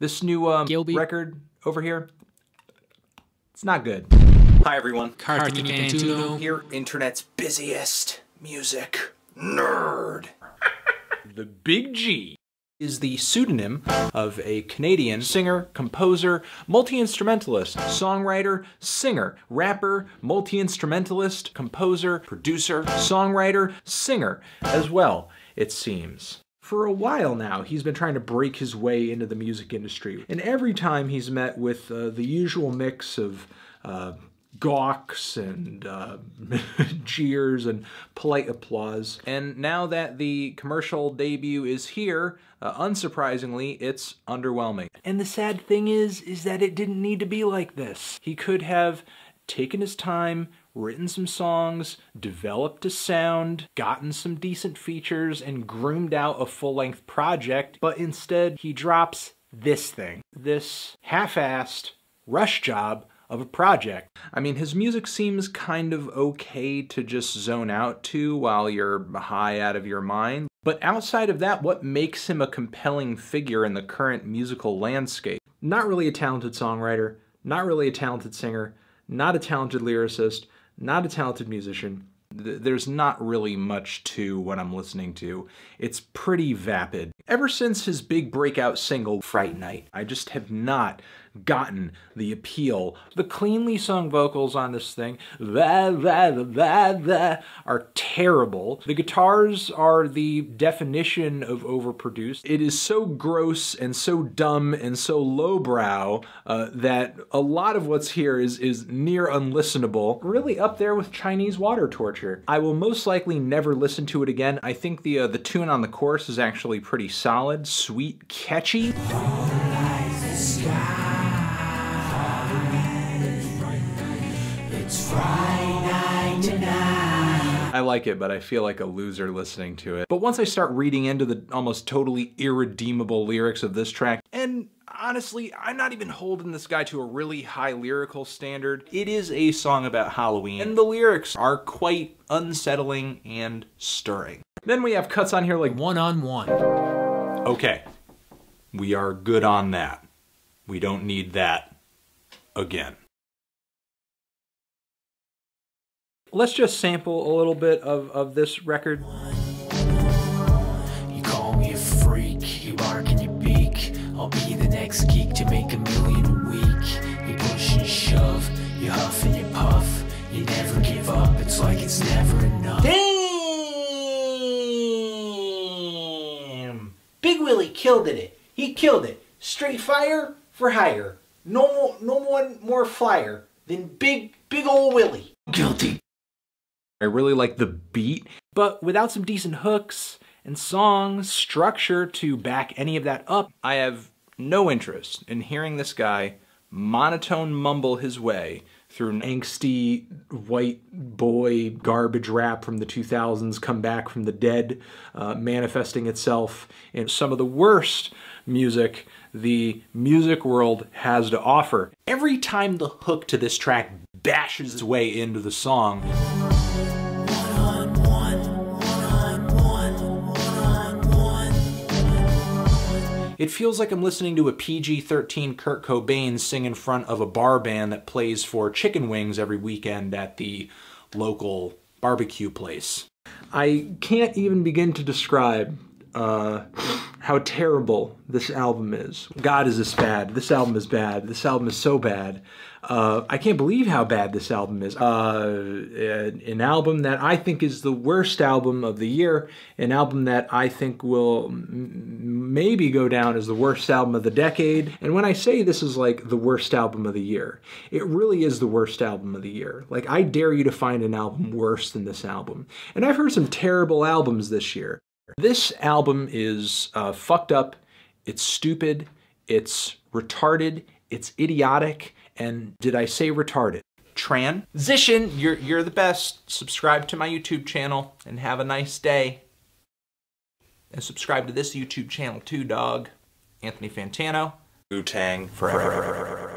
This new Gilby record over here, it's not good. Hi everyone, Anthony Fantano here, internet's busiest music nerd. The Big G is the pseudonym of a Canadian singer, composer, multi-instrumentalist, songwriter, singer, rapper, multi-instrumentalist, composer, producer, songwriter, singer as well, it seems. For a while now, he's been trying to break his way into the music industry. And every time he's met with the usual mix of gawks and jeers and polite applause. And now that the commercial debut is here, unsurprisingly, it's underwhelming. And the sad thing is that it didn't need to be like this. He could have taken his time, written some songs, developed a sound, gotten some decent features, and groomed out a full-length project, but instead he drops this thing. This half-assed rush job of a project. I mean, his music seems kind of okay to just zone out to while you're high out of your mind. But outside of that, what makes him a compelling figure in the current musical landscape? Not really a talented songwriter, not really a talented singer, not a talented lyricist, not a talented musician. There's not really much to what I'm listening to. It's pretty vapid. Ever since his big breakout single, Fright Night, I just have not gotten the appeal. The cleanly sung vocals on this thing, are terrible. The guitars are the definition of overproduced. It is so gross and so dumb and so lowbrow that a lot of what's here is near unlistenable. Really up there with Chinese water torture. I will most likely never listen to it again. I think the tune on the chorus is actually pretty solid, sweet, catchy. I like it, but I feel like a loser listening to it. But once I start reading into the almost totally irredeemable lyrics of this track, and honestly, I'm not even holding this guy to a really high lyrical standard. It is a song about Halloween, and the lyrics are quite unsettling and stirring. Then we have cuts on here like one-on-one. Okay, we are good on that. We don't need that again. Let's just sample a little bit of this record. You call me a freak, you bark and you beak. I'll be the next geek to make $1 million a week. You push and shove, you huff and you puff. You never give up, it's like it's never enough. Damn! Big Willie killed it. He killed it. Straight fire for hire. No one more flyer than big ol' Willie. Guilty. I really like the beat, but without some decent hooks and songs, structure to back any of that up, I have no interest in hearing this guy monotone mumble his way through an angsty white boy garbage rap from the 2000s, come back from the dead, manifesting itself in some of the worst music the music world has to offer. Every time the hook to this track bashes its way into the song, it feels like I'm listening to a PG-13 Kurt Cobain sing in front of a bar band that plays for chicken wings every weekend at the local barbecue place. I can't even begin to describe how terrible this album is. God, is this bad? This album is bad. This album is so bad. I can't believe how bad this album is. An album that I think is the worst album of the year. An album that I think will maybe go down as the worst album of the decade. And when I say this is like the worst album of the year, it really is the worst album of the year. Like, I dare you to find an album worse than this album. And I've heard some terrible albums this year. This album is fucked up, it's stupid, it's retarded, it's idiotic, and did I say retarded? Transition, you're the best. Subscribe to my YouTube channel and have a nice day. And subscribe to this YouTube channel too, dog. Anthony Fantano. Wu-Tang forever.